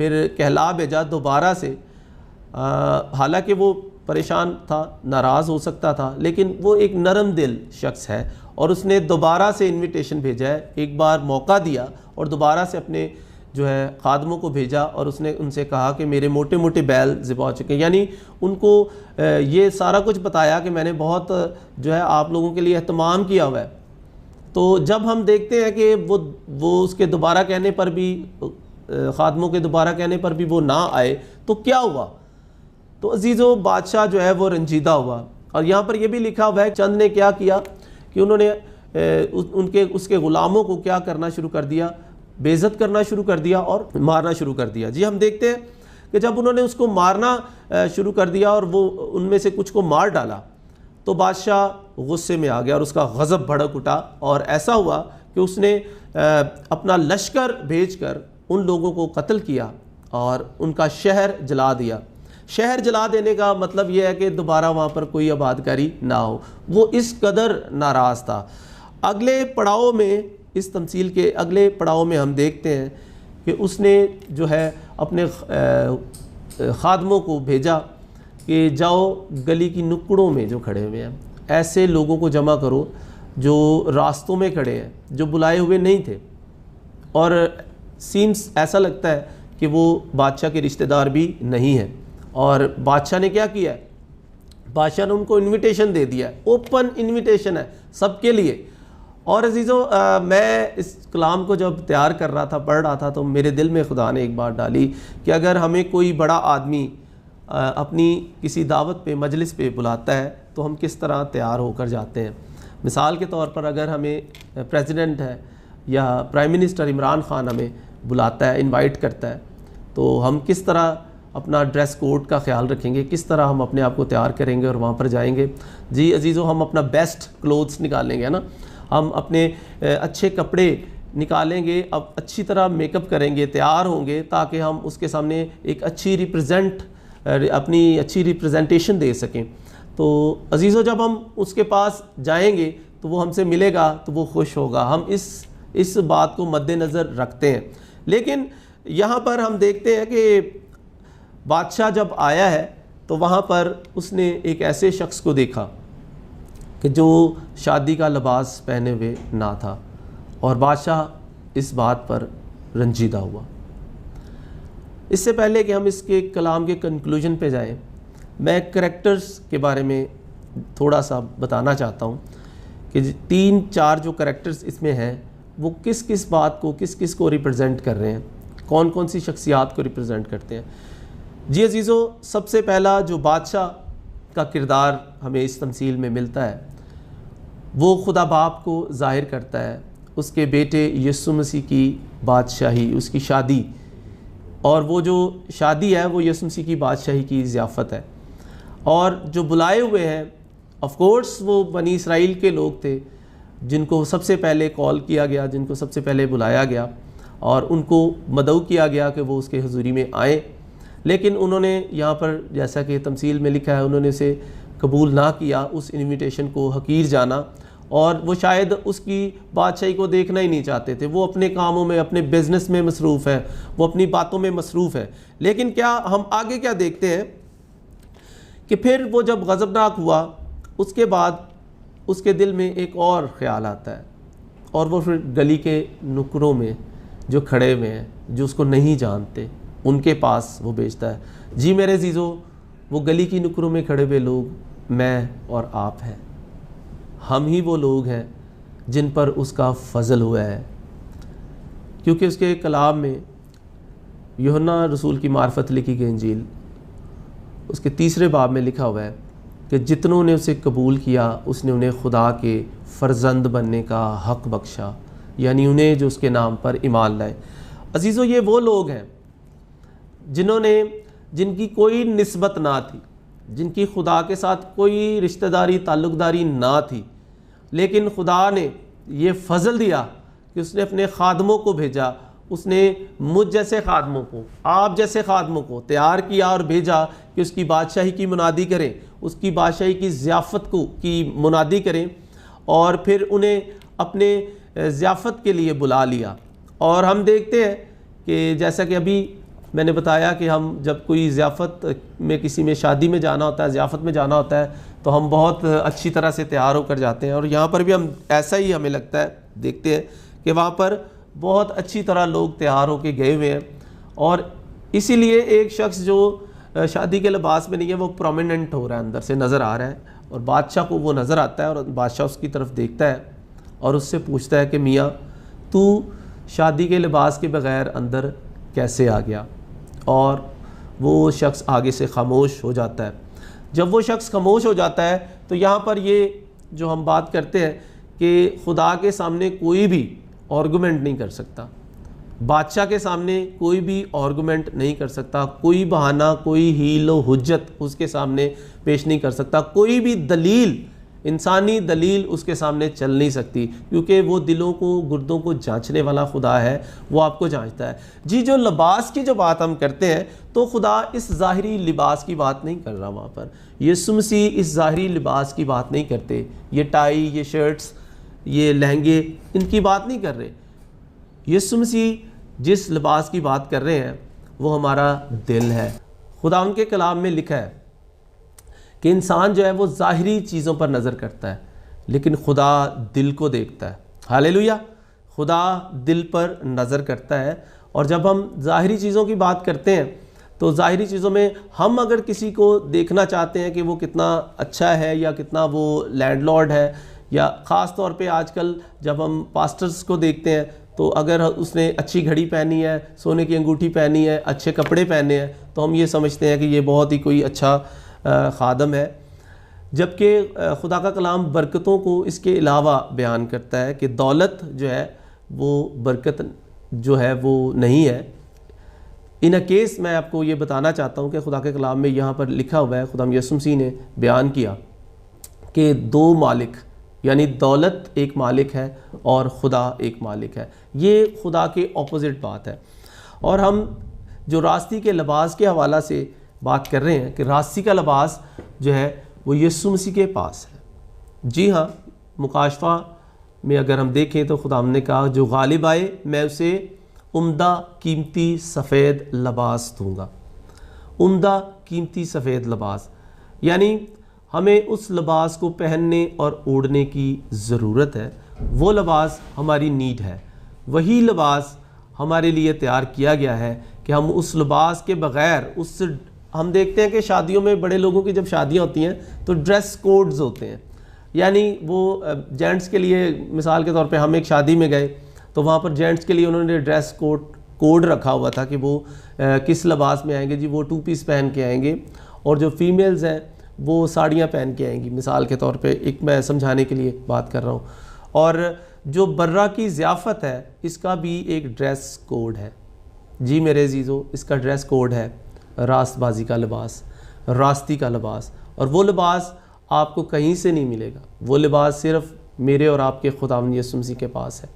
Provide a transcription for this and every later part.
پھر کہلا بھیجا دوبارہ سے، حالانکہ وہ پریشان تھا، ناراض ہو سکتا تھا، لیکن وہ ایک نرم دل شخص ہے اور اس نے دوبارہ سے انویٹیشن بھیجا ہے، ایک بار موقع دیا اور دوبارہ سے اپنے جو ہے خادموں کو بھیجا اور اس نے ان سے کہا کہ میرے موٹے موٹے بیل ذبح ہو چکے ہیں، یعنی ان کو یہ سارا کچھ بتایا کہ میں نے بہت جو ہے آپ لوگوں کے لیے اہتمام کیا ہوا ہے۔ تو جب ہم دیکھتے ہیں کہ وہ اس کے دوبارہ کہنے پر بھی، خادموں کے دوبارہ کہنے پر بھی وہ نہ آئے، تو کیا ہوا؟ تو عزیزو بادشاہ جو ہے وہ رنجیدہ ہوا، اور یہاں پر یہ بھی لکھا ہوا ہے چند نے کیا کیا کہ انہوں نے اس کے غلاموں کو کیا کرنا شروع کر دیا، بے عزت کرنا شروع کر دیا اور مارنا شروع کر دیا۔ جی ہم دیکھتے ہیں کہ جب انہوں نے اس کو مارنا شروع کر دیا اور وہ ان میں سے کچھ کو مار ڈالا تو بادشاہ غصے میں آ گیا اور اس کا غضب بھڑک اٹھا، اور ایسا ہوا کہ اس نے اپنا لشکر بھیج کر ان لوگوں کو قتل کیا اور ان کا شہر جلا دیا۔ شہر جلا دینے کا مطلب یہ ہے کہ دوبارہ وہاں پر کوئی آباد کاری نہ ہو، وہ اس قدر ناراض تھا۔ اگلے پڑاؤ میں، اس تمثیل کے اگلے پڑاؤ میں ہم دیکھتے ہیں کہ اس نے جو ہے اپنے خادموں کو بھیجا کہ جاؤ گلی کی نکڑوں میں جو کھڑے ہوئے ہیں ایسے لوگوں کو جمع کرو جو راستوں میں کھڑے ہیں، جو بلائے ہوئے نہیں تھے، اور سیمز ایسا لگتا ہے کہ وہ بادشاہ کے رشتہ دار بھی نہیں ہیں۔ اور بادشاہ نے کیا کیا ہے؟ بادشاہ نے ان کو انویٹیشن دے دیا ہے، اوپن انویٹیشن ہے سب کے لیے۔ اور عزیزو میں اس کلام کو جب تیار کر رہا تھا، پڑھ رہا تھا، تو میرے دل میں خدا نے ایک بات ڈالی کہ اگر ہمیں کوئی بڑا آدمی اپنی کسی دعوت پہ، مجلس پہ بلاتا ہے تو ہم کس طرح تیار ہو کر جاتے ہیں۔ مثال کے طور پر اگر ہمیں پریزیڈنٹ ہے یا پرائم منسٹر عمران خان ہمیں بلاتا ہے، انوائٹ کرتا ہے، تو ہم کس طرح اپنا ڈریس کوڈ کا خیال رکھیں گے، کس طرح ہم اپنے آپ کو تیار کریں گے اور وہاں پر جائیں گے؟ جی عزیزو، ہم اپنا بیسٹ کلوتھس نکالیں گے نا، ہم اپنے اچھے کپڑے نکالیں گے، اب اچھی طرح میک اپ کریں گے، تیار ہوں گے تاکہ ہم اس کے سامنے ایک اپنی اچھی ریپرزنٹیشن دے سکیں۔ تو عزیزو جب ہم اس کے پاس جائیں گے تو وہ ہم سے ملے گا تو وہ خوش ہوگا، ہم اس بات کو مد نظر رکھتے ہیں۔ لیکن یہاں پر ہم دیکھتے ہیں کہ بادشاہ جب آیا ہے تو وہاں پر اس نے ایک ایسے شخص کو دیکھا کہ جو شادی کا لباس پہنے ہوئے نہ تھا، اور بادشاہ اس بات پر رنجیدہ ہوا۔ اس سے پہلے کہ ہم اس کے کلام کے کنکلوژن پہ جائیں، میں کریکٹرز کے بارے میں تھوڑا سا بتانا چاہتا ہوں کہ 3-4 جو کریکٹرز اس میں ہیں وہ کس کس بات کو، کس کس کو ریپرزینٹ کر رہے ہیں، کون کون سی شخصیات کو ریپرزینٹ کرتے ہیں۔ جی عزیزو، سب سے پہلا جو بادشاہ کا کردار ہمیں اس تمثیل میں ملتا ہے وہ خدا باپ کو ظاہر کرتا ہے، اس کے بیٹے یسوع مسیح کی بادشاہی، اس کی شادی، اور وہ جو شادی ہے وہ یسوع مسیح کی بادشاہی کی ضیافت ہے۔ اور جو بلائے ہوئے ہیں آف کورس وہ بنی اسرائیل کے لوگ تھے جن کو سب سے پہلے کال کیا گیا، جن کو سب سے پہلے بلایا گیا اور ان کو مدعو کیا گیا کہ وہ اس کے حضوری میں آئیں، لیکن انہوں نے یہاں پر جیسا کہ تمثیل میں لکھا ہے انہوں نے اسے قبول نہ کیا، اس انویٹیشن کو حقیر جانا، اور وہ شاید اس کی بادشاہی کو دیکھنا ہی نہیں چاہتے تھے، وہ اپنے کاموں میں، اپنے بزنس میں مصروف ہے، وہ اپنی باتوں میں مصروف ہے۔ لیکن کیا ہم آگے کیا دیکھتے ہیں کہ پھر وہ جب غضبناک ہوا اس کے بعد اس کے دل میں ایک اور خیال آتا ہے، اور وہ پھر گلی کے نکروں میں جو کھڑے ہوئے ہیں، جو اس کو نہیں جانتے، ان کے پاس وہ بھیجتا ہے۔ جی میرے عزیزو، وہ گلی کی نکروں میں کھڑے ہوئے لوگ میں اور آپ ہیں، ہم ہی وہ لوگ ہیں جن پر اس کا فضل ہوا ہے، کیونکہ اس کے کلام میں یوحنا رسول کی معرفت لکھی گئی انجیل اس کے 3 باب میں لکھا ہوا ہے کہ جتنوں نے اسے قبول کیا اس نے انہیں خدا کے فرزند بننے کا حق بخشا، یعنی انہیں جو اس کے نام پر ایمان لائے۔ عزیزو، یہ وہ لوگ ہیں جن کی کوئی نسبت نہ تھی، جن کی خدا کے ساتھ کوئی رشتہ داری، تعلق داری نہ تھی، لیکن خدا نے یہ فضل دیا کہ اس نے اپنے خادموں کو بھیجا، اس نے مجھ جیسے خادموں کو، آپ جیسے خادموں کو تیار کیا اور بھیجا کہ اس کی بادشاہی کی منادی کریں، اس کی بادشاہی کی ضیافت کی منادی کریں، اور پھر انہیں اپنے ضیافت کے لیے بلا لیا۔ اور ہم دیکھتے ہیں کہ جیسا کہ ابھی میں نے بتایا کہ ہم جب کوئی ضیافت میں کسی میں شادی میں جانا ہوتا ہے, ضیافت میں جانا ہوتا ہے, تو ہم بہت اچھی طرح سے تیار ہو کر جاتے ہیں, اور یہاں پر بھی ہم ایسا ہی ہمیں لگتا ہے, دیکھتے ہیں کہ وہاں پر بہت اچھی طرح لوگ تیار ہو کے گئے ہوئے ہیں. اور اسی لیے ایک شخص جو شادی کے لباس میں نہیں ہے وہ پرومیننٹ ہو رہا ہے, اندر سے نظر آ رہا ہے, اور بادشاہ کو وہ نظر آتا ہے, اور بادشاہ اس کی طرف دیکھتا ہے اور اس سے پوچھتا ہے کہ میاں تو شادی کے لباس کے بغیر اندر کیسے آ گیا؟ اور وہ شخص آگے سے خاموش ہو جاتا ہے. جب وہ شخص خاموش ہو جاتا ہے تو یہاں پر یہ جو ہم بات کرتے ہیں کہ خدا کے سامنے کوئی بھی آرگومنٹ نہیں کر سکتا, بادشاہ کے سامنے کوئی بھی آرگومنٹ نہیں کر سکتا, کوئی بہانہ, کوئی ہیل و حجت اس کے سامنے پیش نہیں کر سکتا, کوئی بھی دلیل, انسانی دلیل اس کے سامنے چل نہیں سکتی, کیونکہ وہ دلوں کو, گردوں کو جانچنے والا خدا ہے, وہ آپ کو جانچتا ہے. جی جو لباس کی جو بات ہم کرتے ہیں تو خدا اس ظاہری لباس کی بات نہیں کر رہا, وہاں پر یسوع مسیح اس ظاہری لباس کی بات نہیں کرتے, یہ ٹائی, یہ شرٹس, یہ لہنگے, ان کی بات نہیں کر رہے. یسوع مسیح جس لباس کی بات کر رہے ہیں وہ ہمارا دل ہے. خدا ان کے کلام میں لکھا ہے کہ انسان جو ہے وہ ظاہری چیزوں پر نظر کرتا ہے, لیکن خدا دل کو دیکھتا ہے. ہاللیلویہ. خدا دل پر نظر کرتا ہے. اور جب ہم ظاہری چیزوں کی بات کرتے ہیں تو ظاہری چیزوں میں ہم اگر کسی کو دیکھنا چاہتے ہیں کہ وہ کتنا اچھا ہے یا کتنا وہ لینڈ لارڈ ہے, یا خاص طور پہ آج کل جب ہم پاسٹرز کو دیکھتے ہیں تو اگر اس نے اچھی گھڑی پہنی ہے, سونے کی انگوٹھی پہنی ہے, اچھے کپڑے پہنے ہیں, تو ہم یہ سمجھتے ہیں کہ یہ بہت ہی کوئی اچھا خادم ہے. جبکہ خدا کا کلام برکتوں کو اس کے علاوہ بیان کرتا ہے کہ دولت جو ہے وہ برکت جو ہے وہ نہیں ہے. ان کیس میں آپ کو یہ بتانا چاہتا ہوں کہ خدا کے کلام میں یہاں پر لکھا ہوا ہے, خدا یسوع مسیح نے بیان کیا کہ دو مالک, یعنی دولت ایک مالک ہے اور خدا ایک مالک ہے. یہ خدا کے اپوزٹ بات ہے. اور ہم جو راستی کے لباس کے حوالہ سے بات کر رہے ہیں کہ راستی کا لباس جو ہے وہ یسوع مسیح کے پاس ہے. جی ہاں, مکاشفہ میں اگر ہم دیکھیں تو خدا نے کہا جو غالب آئے میں اسے عمدہ قیمتی سفید لباس دوں گا. عمدہ قیمتی سفید لباس, یعنی ہمیں اس لباس کو پہننے اور اوڑھنے کی ضرورت ہے. وہ لباس ہماری نیڈ ہے, وہی لباس ہمارے لیے تیار کیا گیا ہے کہ ہم اس لباس کے بغیر اس ہم دیکھتے ہیں کہ شادیوں میں بڑے لوگوں کی جب شادیاں ہوتی ہیں تو ڈریس کوڈز ہوتے ہیں. یعنی وہ جینٹس کے لیے, مثال کے طور پہ ہم ایک شادی میں گئے تو وہاں پر جینٹس کے لیے انہوں نے ڈریس کوڈ رکھا ہوا تھا کہ وہ کس لباس میں آئیں گے. جی وہ 2 پیس پہن کے آئیں گے, اور جو فیمیلز ہیں وہ ساڑیاں پہن کے آئیں گی, مثال کے طور پہ ایک میں سمجھانے کے لیے بات کر رہا ہوں. اور جو برہ کی ضیافت ہے اس کا بھی ایک ڈریس کوڈ ہے. جی میرے عزیزو, اس کا ڈریس کوڈ ہے راست بازی کا لباس, راستی کا لباس. اور وہ لباس آپ کو کہیں سے نہیں ملے گا, وہ لباس صرف میرے اور آپ کے خداوند یسوع مسیح کے پاس ہے.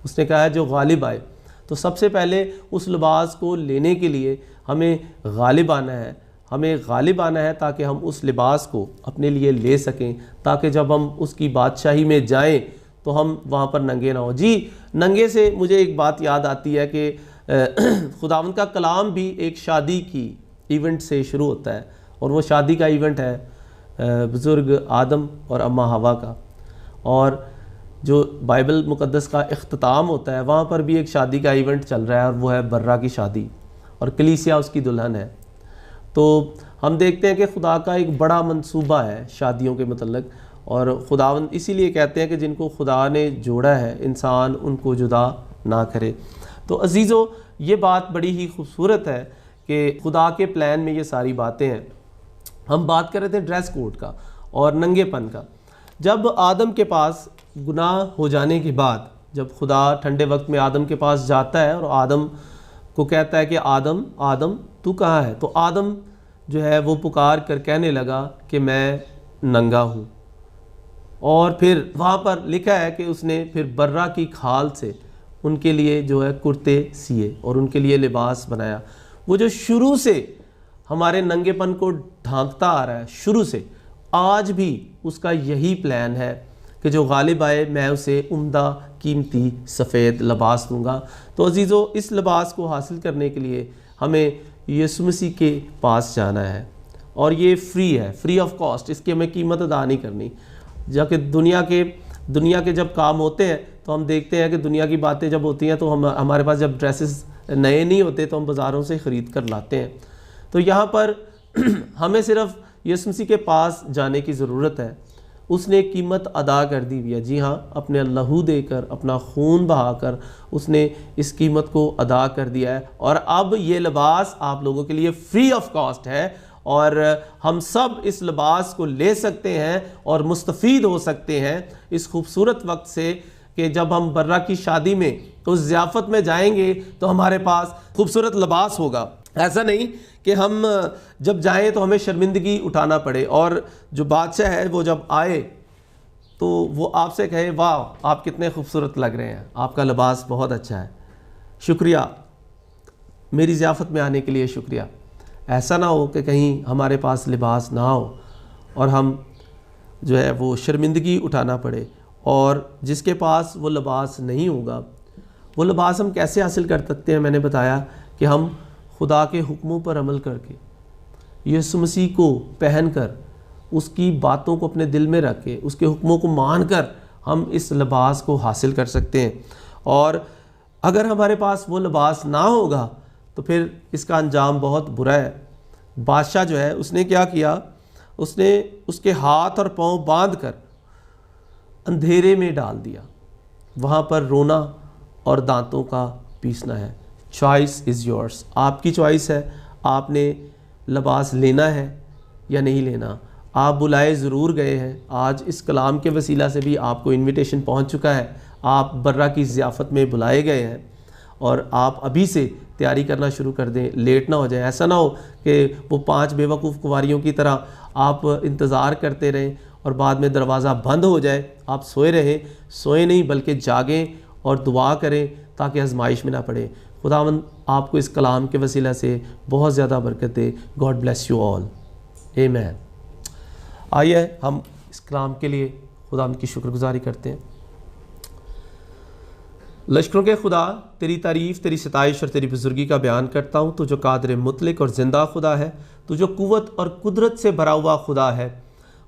اس نے کہا ہے جو غالب آئے, تو سب سے پہلے اس لباس کو لینے کے لیے ہمیں غالب آنا ہے. ہمیں غالب آنا ہے تاکہ ہم اس لباس کو اپنے لیے لے سکیں, تاکہ جب ہم اس کی بادشاہی میں جائیں تو ہم وہاں پر ننگے نہ ہوں. جی ننگے سے مجھے ایک بات یاد آتی ہے کہ خداوند کا کلام بھی ایک شادی کی ایونٹ سے شروع ہوتا ہے, اور وہ شادی کا ایونٹ ہے بزرگ آدم اور اماں ہوا کا. اور جو بائبل مقدس کا اختتام ہوتا ہے وہاں پر بھی ایک شادی کا ایونٹ چل رہا ہے, اور وہ ہے برہ کی شادی, اور کلیسیا اس کی دلہن ہے. تو ہم دیکھتے ہیں کہ خدا کا ایک بڑا منصوبہ ہے شادیوں کے متعلق, اور خداوند اسی لیے کہتے ہیں کہ جن کو خدا نے جوڑا ہے انسان ان کو جدا نہ کرے. تو عزیزو, یہ بات بڑی ہی خوبصورت ہے کہ خدا کے پلان میں یہ ساری باتیں ہیں. ہم بات کر رہے تھے ڈریس کوڈ کا اور ننگے پن کا. جب آدم کے پاس گناہ ہو جانے کے بعد, جب خدا ٹھنڈے وقت میں آدم کے پاس جاتا ہے اور آدم کو کہتا ہے کہ آدم آدم تو کہاں ہے, تو آدم جو ہے وہ پکار کر کہنے لگا کہ میں ننگا ہوں. اور پھر وہاں پر لکھا ہے کہ اس نے پھر برہ کی کھال سے ان کے لیے جو ہے کرتے سیے اور ان کے لیے لباس بنایا. وہ جو شروع سے ہمارے ننگے پن کو ڈھانکتا آ رہا ہے, شروع سے آج بھی اس کا یہی پلان ہے کہ جو غالب آئے میں اسے عمدہ قیمتی سفید لباس دوں گا. تو عزیزو, اس لباس کو حاصل کرنے کے لیے ہمیں یسوع مسیح کے پاس جانا ہے، اور یہ فری ہے، فری آف کاسٹ، اس کی ہمیں قیمت ادا نہیں کرنی۔ جبکہ دنیا کے جب کام ہوتے ہیں تو ہم دیکھتے ہیں کہ دنیا کی باتیں جب ہوتی ہیں تو ہمارے پاس جب ڈریسز نئے نہیں ہوتے تو ہم بازاروں سے خرید کر لاتے ہیں۔ تو یہاں پر ہمیں صرف یسوع مسیح کے پاس جانے کی ضرورت ہے، اس نے قیمت ادا کر دی ہوئی ہے۔ جی ہاں، اپنے لہو دے کر، اپنا خون بہا کر اس نے اس قیمت کو ادا کر دیا ہے، اور اب یہ لباس آپ لوگوں کے لیے فری آف کاسٹ ہے، اور ہم سب اس لباس کو لے سکتے ہیں اور مستفید ہو سکتے ہیں اس خوبصورت وقت سے کہ جب ہم برہ کی شادی میں اس ضیافت میں جائیں گے تو ہمارے پاس خوبصورت لباس ہوگا۔ ایسا نہیں کہ ہم جب جائیں تو ہمیں شرمندگی اٹھانا پڑے، اور جو بادشاہ ہے وہ جب آئے تو وہ آپ سے کہے واہ آپ کتنے خوبصورت لگ رہے ہیں، آپ کا لباس بہت اچھا ہے، شکریہ، میری ضیافت میں آنے کے لیے شکریہ۔ ایسا نہ ہو کہ کہیں ہمارے پاس لباس نہ ہو اور ہم جو ہے وہ شرمندگی اٹھانا پڑے، اور جس کے پاس وہ لباس نہیں ہوگا، وہ لباس ہم کیسے حاصل کر سکتے ہیں؟ میں نے بتایا کہ ہم خدا کے حکموں پر عمل کر کے، یسوع مسیح کو پہن کر، اس کی باتوں کو اپنے دل میں رکھ کے، اس کے حکموں کو مان کر ہم اس لباس کو حاصل کر سکتے ہیں۔ اور اگر ہمارے پاس وہ لباس نہ ہوگا تو پھر اس کا انجام بہت برا ہے۔ بادشاہ جو ہے اس نے کیا کیا؟ اس نے اس کے ہاتھ اور پاؤں باندھ کر اندھیرے میں ڈال دیا، وہاں پر رونا اور دانتوں کا پیسنا ہے۔ چوائس از یورس، آپ کی چوائس ہے، آپ نے لباس لینا ہے یا نہیں لینا۔ آپ بلائے ضرور گئے ہیں، آج اس کلام کے وسیلہ سے بھی آپ کو انویٹیشن پہنچ چکا ہے، آپ برہ کی ضیافت میں بلائے گئے ہیں، اور آپ ابھی سے تیاری کرنا شروع کر دیں، لیٹ نہ ہو جائے۔ ایسا نہ ہو کہ وہ 5 بیوقوف کنواریوں کی طرح آپ انتظار کرتے رہیں اور بعد میں دروازہ بند ہو جائے، آپ سوئے نہیں بلکہ جاگیں اور دعا کریں تاکہ آزمائش میں نہ پڑے۔ خداوند آپ کو اس کلام کے وسیلہ سے بہت زیادہ برکت دے۔ گاڈ بلیس یو آل، آمین۔ آئیے ہم اس کلام کے لیے خداوند کی شکر گزاری کرتے ہیں۔ لشکروں کے خدا، تیری تعریف، تیری ستائش اور تیری بزرگی کا بیان کرتا ہوں۔ تو جو قادر مطلق اور زندہ خدا ہے، تو جو قوت اور قدرت سے بھرا ہوا خدا ہے،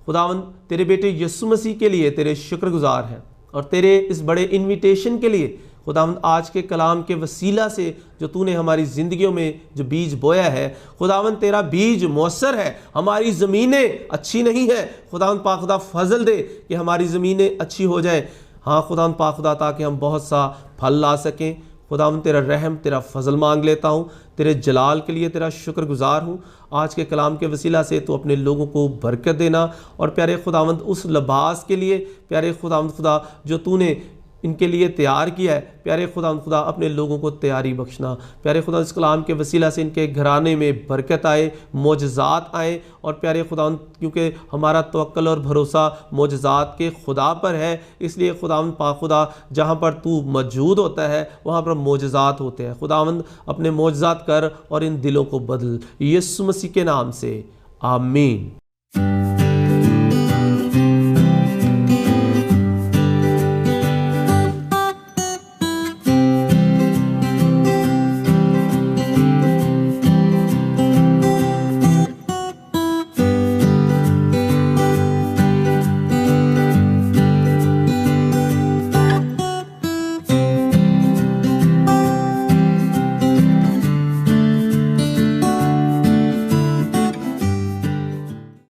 خداوند تیرے بیٹے یسوع مسیح کے لیے تیرے شکر گزار ہیں، اور تیرے اس بڑے انویٹیشن کے لیے خداوند آج کے کلام کے وسیلہ سے جو تو نے ہماری زندگیوں میں جو بیج بویا ہے، خداوند تیرا بیج مؤثر ہے، ہماری زمینیں اچھی نہیں ہیں، خداوند پاک خدا فضل دے کہ ہماری زمینیں اچھی ہو جائیں، ہاں خداوند پاک خدا، تاکہ ہم بہت سا پھل لا سکیں۔ خداوند تیرا رحم، تیرا فضل مانگ لیتا ہوں، تیرے جلال کے لیے تیرا شکر گزار ہوں۔ آج کے کلام کے وسیلہ سے تو اپنے لوگوں کو برکت دینا، اور پیارے خداوند اس لباس کے لیے، پیارے خداوند خدا جو تو نے ان کے لیے تیار کیا ہے، پیارے خداوند خدا اپنے لوگوں کو تیاری بخشنا۔ پیارے خدا اس کلام کے وسیلہ سے ان کے گھرانے میں برکت آئے، معجزات آئیں، اور پیارے خداوند کیونکہ ہمارا توکل اور بھروسہ معجزات کے خدا پر ہے، اس لیے خداوند پاک خدا جہاں پر تو موجود ہوتا ہے وہاں پر معجزات ہوتے ہیں۔ خداوند اپنے معجزات کر اور ان دلوں کو بدل، یسوع مسیح کے نام سے، آمین۔